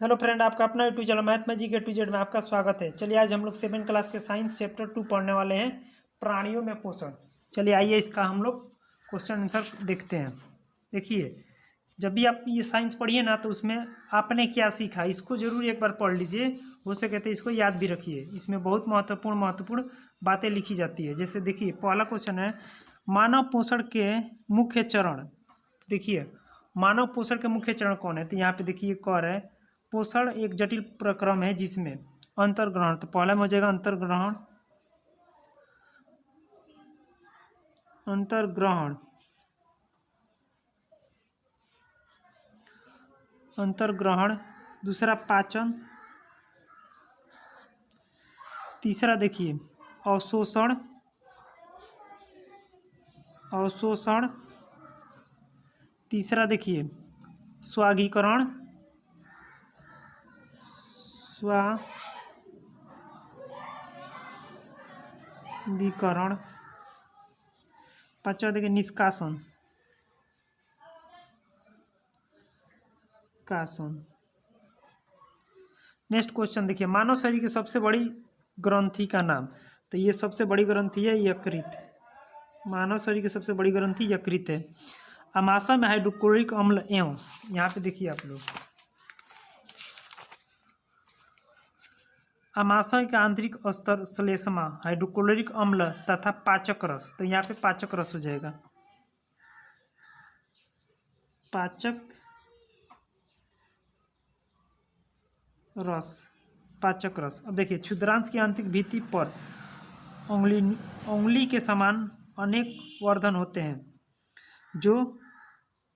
Hello friend, आपका अपना YouTube channel math में जीके टू जेड में आपका स्वागत है। चलिए आज हम लोग 7 क्लास के साइंस चैप्टर 2 पढ़ने वाले हैं, प्राणियों में पोषण। चलिए आइए इसका हम लोग क्वेश्चन आंसर देखते हैं। देखिए, जब भी आप ये साइंस पढ़िए ना तो उसमें आपने क्या सीखा इसको जरूर एक बार पढ़ लीजिए। हो सके तो इसको याद भी रखिए, इसमें बहुत महत्वपूर्ण बातें लिखी जाती है। जैसे देखिए, पहला क्वेश्चन है मानव पोषण के मुख्य चरण। देखिए, मानव पोषण के मुख्य चरण कौन है? तो यहाँ पे देखिए कौन है, पोषण एक जटिल प्रक्रम है जिसमें अंतर्ग्रहण, तो पहला में हो जाएगा अंतर्ग्रहण। अंतर्ग्रहण अंतर्ग्रहण, दूसरा पाचन, तीसरा देखिए अवशोषण। अवशोषण, तीसरा देखिए स्वागीकरण। स्वागीकरण, पांचवा देखिए निष्कासन। नेक्स्ट क्वेश्चन देखिए, मानव शरीर की सबसे बड़ी ग्रंथि का नाम। तो ये सबसे बड़ी ग्रंथि है यकृत। मानव शरीर की सबसे बड़ी ग्रंथि यकृत है। अमाशय में हाइड्रोक्लोरिक अम्ल एवं, यहाँ पे देखिए आप लोग, अमाशय का आंतरिक स्तर श्लेष्मा, हाइड्रोक्लोरिक अम्ल तथा पाचक रस। तो यहाँ पे पाचक रस हो जाएगा, पाचक रस। अब देखिए, क्षुद्रांश की आंतरिक भित्ति पर उंगली के समान अनेक वर्धन होते हैं जो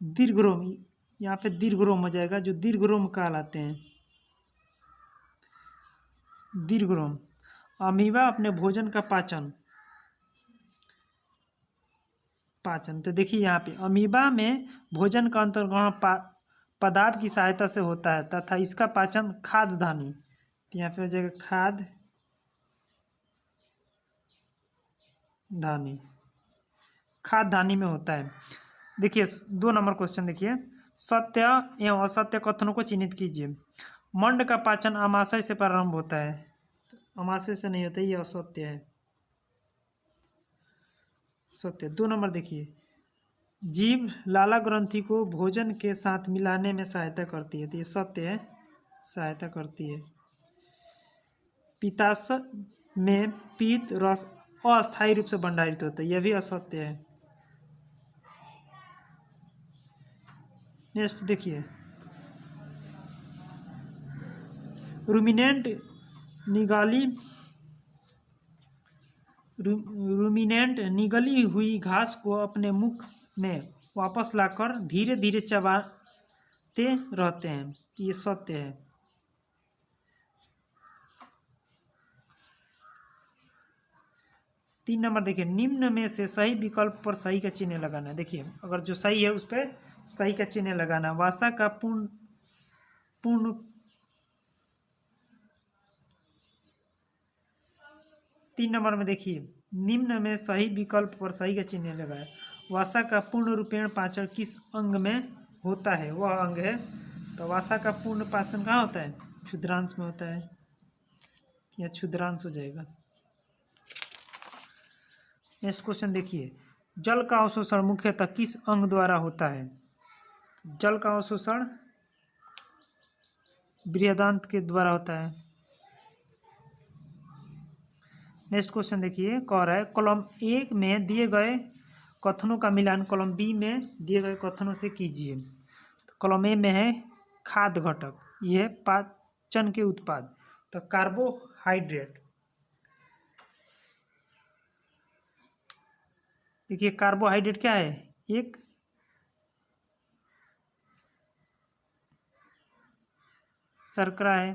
दीर्घरोम, यहाँ पे दीर्घरोम हो जाएगा, जो दीर्घरोम कहलाते हैं। दीर्घरोम। अमीबा अपने भोजन का पाचन। तो देखिए यहाँ पे अमीबा में भोजन का अंतर्ग्रहण पदार्थ की सहायता से होता है तथा इसका पाचन खाद्यधानी, तो यहाँ पे हो जाएगा खाद्यधानी में होता है। देखिए 2 नंबर क्वेश्चन देखिए, सत्य एवं असत्य कथनों को चिन्हित कीजिए। मंड का पाचन अमाशय से प्रारंभ होता है, अमाशय से नहीं होता, ये असत्य है। सत्य। 2 नंबर देखिए, जीभ लाला ग्रंथि को भोजन के साथ मिलाने में सहायता करती है, तो ये सत्य है, सहायता करती है। पित्ताशय में पित्त रस अस्थायी रूप से भंडारित होता है, यह भी असत्य है। नेक्स्ट देखिए, रूमिनेंट निगली हुई घास को अपने मुख में वापस लाकर धीरे धीरे चबाते रहते हैं, ये सत्य है। तीन नंबर देखिए, निम्न में से सही विकल्प पर सही का चिन्ह लगाना है। देखिए, अगर जो सही है उस पर सही का चिन्ह लगाना। वसा का पूर्ण 3 नंबर में देखिए, निम्न में सही विकल्प पर सही का चिन्ह लगाए। वसा का पूर्ण रूपेण पाचन किस अंग में होता है? वह अंग है, तो वसा का पूर्ण पाचन कहाँ होता है? क्षुद्रांश में होता है, या क्षुद्रांश हो जाएगा। नेक्स्ट क्वेश्चन देखिए, जल का अवशोषण मुख्यतः किस अंग द्वारा होता है? जल का अवशोषण बृहदांत्र के द्वारा होता है। नेक्स्ट क्वेश्चन देखिए, कह रहा है कॉलम ए में दिए गए कथनों का मिलान कॉलम बी में दिए गए कथनों से कीजिए। तो कॉलम ए में है खाद्य घटक, यह है पाचन के उत्पाद, तो कार्बोहाइड्रेट। देखिए कार्बोहाइड्रेट क्या है? एक शर्करा है।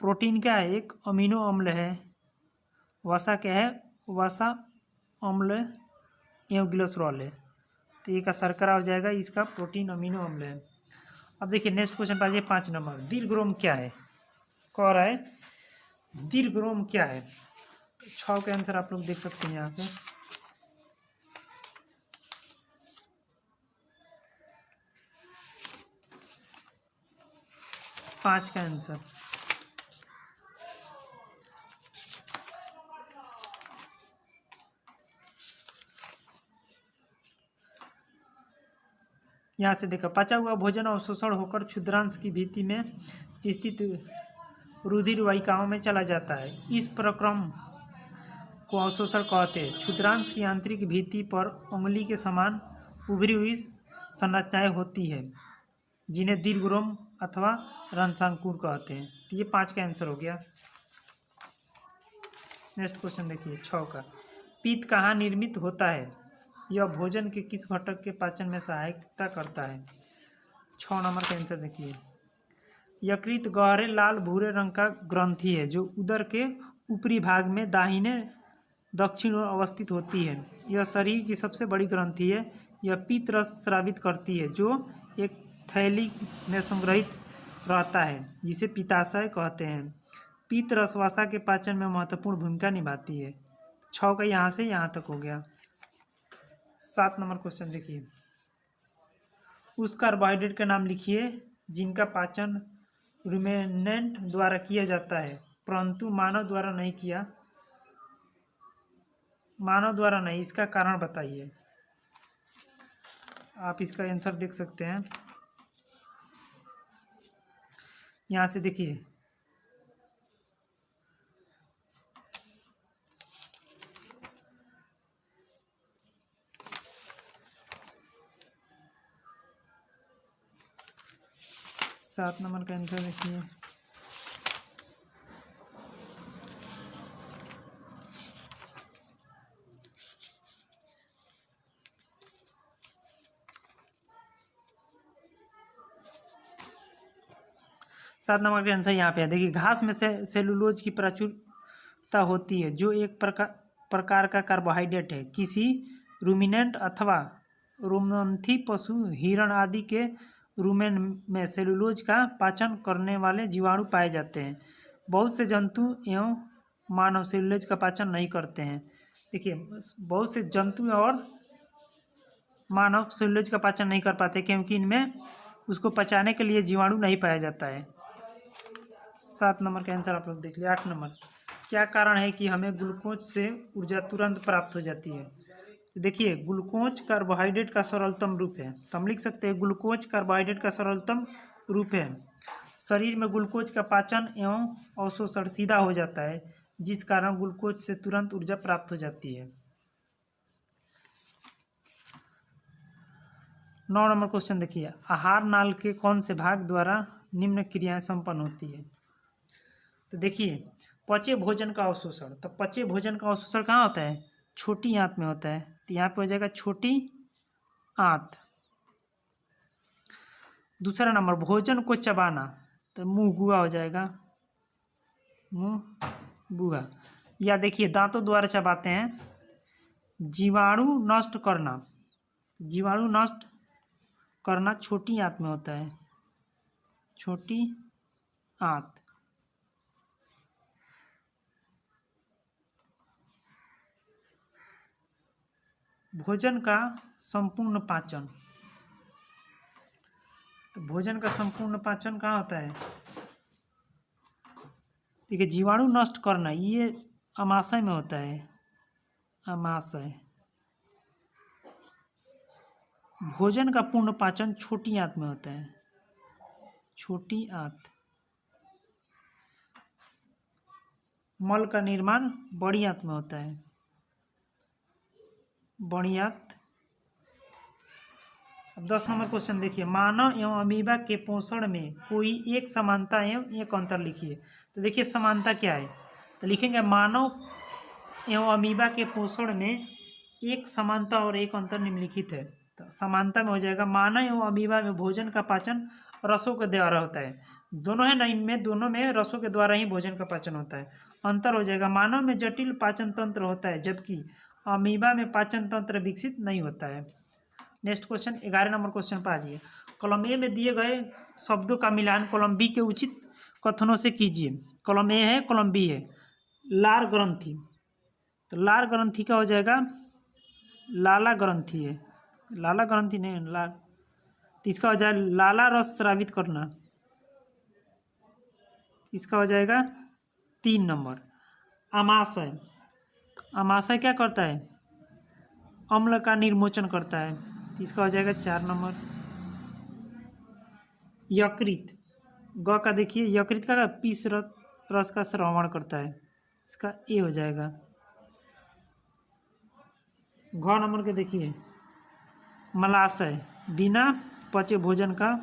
प्रोटीन क्या है? एक अमीनो अम्ल है। वसा क्या है? वसा अम्ल एवं ग्लिसरॉल है, तो ये का शर्करा हो जाएगा, इसका प्रोटीन अमीनो अम्ल है। अब देखिए नेक्स्ट क्वेश्चन पाइए 5 नंबर, दीर्घरोम क्या है? कह रहा है दीर्घरोम क्या है? 6 के आंसर आप लोग देख सकते हैं यहाँ पे। 5 का आंसर। यहाँ से देखा, पचा हुआ भोजन अवशोषण होकर क्षुद्रांश की भित्ति में स्थित रुधिर वाहिकाओं में चला जाता है। इस प्रक्रम को अवशोषण कहते हैं। क्षुद्रांश की आंतरिक भित्ति पर उंगली के समान उभरी हुई संरचनाएं होती है जिन्हें दीर्घरोम अथवा रंध्रांकुर कहते हैं। तो ये 5 का आंसर हो गया। नेक्स्ट क्वेश्चन देखिए 6 का। पित्त कहाँ निर्मित होता है? यह भोजन के किस घटक के पाचन में सहायता करता है? 6 नंबर का आंसर देखिए। यकृत गहरे लाल भूरे रंग का ग्रंथि है जो उदर के ऊपरी भाग में दाहिने दक्षिण ओर अवस्थित होती है। यह शरीर की सबसे बड़ी ग्रंथि है। यह पित्त रस स्रावित करती है जो एक थैली में संग्रहित रहता है जिसे पित्ताशय कहते हैं। पित्त रस वसा के पाचन में महत्वपूर्ण भूमिका निभाती है। 6 का यहाँ से यहाँ तक हो गया। 7 नंबर क्वेश्चन देखिए। उस कार्बोहाइड्रेट का नाम लिखिए जिनका पाचन रूमेनेंट द्वारा किया जाता है परंतु मानव द्वारा नहीं। इसका कारण बताइए। आप इसका आंसर देख सकते हैं। यहाँ से देखिए, सात नंबर का आंसर देखिए। सात नंबर का आंसर यहाँ पे है। देखिए, घास में से सेलुलोज की प्रचुरता होती है जो एक प्रकार का कार्बोहाइड्रेट है। किसी रूमिनेंट अथवा रुमंथी पशु, हिरण आदि के रूमेन में सेलुलोज का पाचन करने वाले जीवाणु पाए जाते हैं। बहुत से जंतु एवं मानव सेलुलोज का पाचन नहीं करते हैं। देखिए, बहुत से जंतु और मानव सेलुलोज का पाचन नहीं कर पाते क्योंकि इनमें उसको पचाने के लिए जीवाणु नहीं पाया जाता है। 7 नंबर का आंसर आप लोग देख लिया। 8 नंबर, क्या कारण है कि हमें ग्लूकोज से ऊर्जा तुरंत प्राप्त हो जाती है? तो देखिए, ग्लूकोज कार्बोहाइड्रेट का सरलतम रूप है। तो हम लिख सकते हैं ग्लूकोज कार्बोहाइड्रेट का सरलतम रूप है। शरीर में ग्लूकोज का पाचन एवं अवशोषण सीधा हो जाता है जिस कारण ग्लूकोज से तुरंत ऊर्जा प्राप्त हो जाती है। 9 नंबर क्वेश्चन देखिए। आहार नाल के कौन से भाग द्वारा निम्न क्रियाएं संपन्न होती है? तो देखिए, पचे भोजन का अवशोषण। तो पचे भोजन का अवशोषण कहाँ होता है? छोटी आंत में होता है। तो यहाँ पे हो जाएगा छोटी आंत। दूसरा नंबर, भोजन को चबाना। तो मुंह गुहा हो जाएगा, मुंह गुहा। या देखिए, दांतों द्वारा चबाते हैं। जीवाणु नष्ट करना। जीवाणु नष्ट करना छोटी आंत में होता है, छोटी आंत। भोजन का संपूर्ण पाचन। तो भोजन का संपूर्ण पाचन कहाँ होता है? देखिए, जीवाणु नष्ट करना ये अमाशय में होता है, अमाशय। भोजन का पूर्ण पाचन छोटी आंत में होता है, छोटी आंत। मल का निर्माण बड़ी आंत में होता है, बड़ी आंत। अब 10 नंबर क्वेश्चन देखिए। मानव एवं अमीबा के पोषण में कोई एक समानता एवं एक अंतर लिखिए। तो देखिए, समानता क्या है? तो लिखेंगे मानव एवं अमीबा के पोषण में एक समानता और एक अंतर निम्नलिखित है। तो समानता में हो जाएगा, मानव एवं अमीबा में भोजन का पाचन रसों के द्वारा होता है। दोनों है ना, इनमें दोनों में रसों के द्वारा ही भोजन का पाचन होता है। अंतर हो जाएगा, मानव में जटिल पाचन तंत्र होता है जबकि अमीबा में पाचन तंत्र विकसित नहीं होता है। नेक्स्ट क्वेश्चन 11 नंबर क्वेश्चन पर आ जाइए। कॉलम ए में दिए गए शब्दों का मिलान कॉलम बी के उचित कथनों से कीजिए। कॉलम ए है, कॉलम बी है। लार ग्रंथि। तो लार ग्रंथि का हो जाएगा लाला ग्रंथि है, लाला ग्रंथि नहीं लाल। तो इसका हो जाएगा लाला रस स्रावित करना, इसका हो जाएगा 3 नंबर। अमाशय, अमाशय क्या करता है? अम्ल का निर्मोचन करता है, तो इसका हो जाएगा 4 नंबर। यकृत, ग का देखिए, यकृत का पीस रस का श्रवण करता है, इसका ए हो जाएगा। घ नंबर के देखिए, मलाशय, बिना पचे भोजन का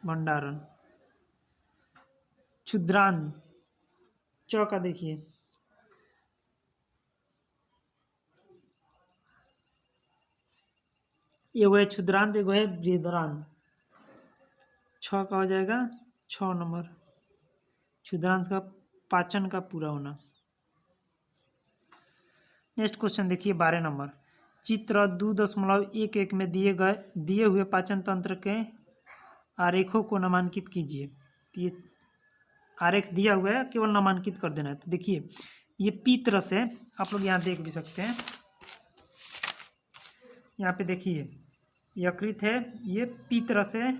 भंडारण। क्षुद्रांत, च का देखिए, एगो है क्षुद्रांत, एगो है बृहदान्त। छ का हो जाएगा 6 नंबर। क्षुद्रांत का पाचन का पूरा होना। नेक्स्ट क्वेश्चन देखिए 12 नंबर। चित्र 2.11 में दिए हुए पाचन तंत्र के आरेखों को नामांकित कीजिए। तो ये आरेख दिया हुआ है, केवल नामांकित कर देना है। तो देखिए ये पित्र है, आप लोग यहाँ देख भी सकते हैं। यहाँ पे देखिए यकृत है, ये पित्र है,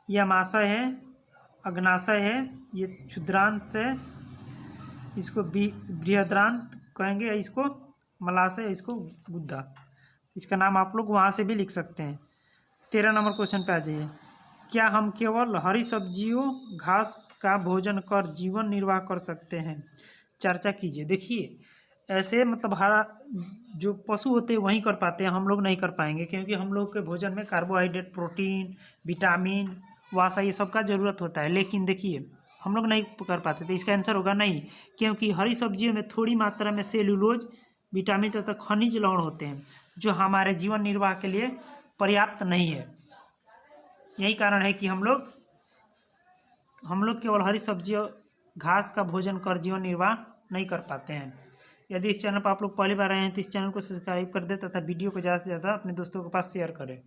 ये अमाशय है, अग्नाशय है, ये क्षुद्रांत है, इसको बृहदान्त कहेंगे, इसको मलाशय, इसको गुद्दा। इसका नाम आप लोग वहाँ से भी लिख सकते हैं। 13 नंबर क्वेश्चन पे आ जाइए। क्या हम केवल हरी सब्जियों घास का भोजन कर जीवन निर्वाह कर सकते हैं? चर्चा कीजिए। देखिए ऐसे मतलब हरा जो पशु होते हैं वहीं कर पाते हैं, हम लोग नहीं कर पाएंगे, क्योंकि हम लोग के भोजन में कार्बोहाइड्रेट, प्रोटीन, विटामिन, वसा ये सब का ज़रूरत होता है। लेकिन देखिए हम लोग नहीं कर पाते, तो इसका आंसर होगा नहीं, क्योंकि हरी सब्जियों में थोड़ी मात्रा में सेलुलोज, विटामिन तथा खनिज लवण होते हैं, जो हमारे जीवन निर्वाह के लिए पर्याप्त नहीं है। यही कारण है कि हम लोग केवल हरी सब्जियों घास का भोजन कर जीवन निर्वाह नहीं कर पाते हैं। यदि इस चैनल पर आप लोग पहली बार आए हैं तो इस चैनल को सब्सक्राइब कर दें तथा वीडियो को ज़्यादा से ज़्यादा अपने दोस्तों के पास शेयर करें।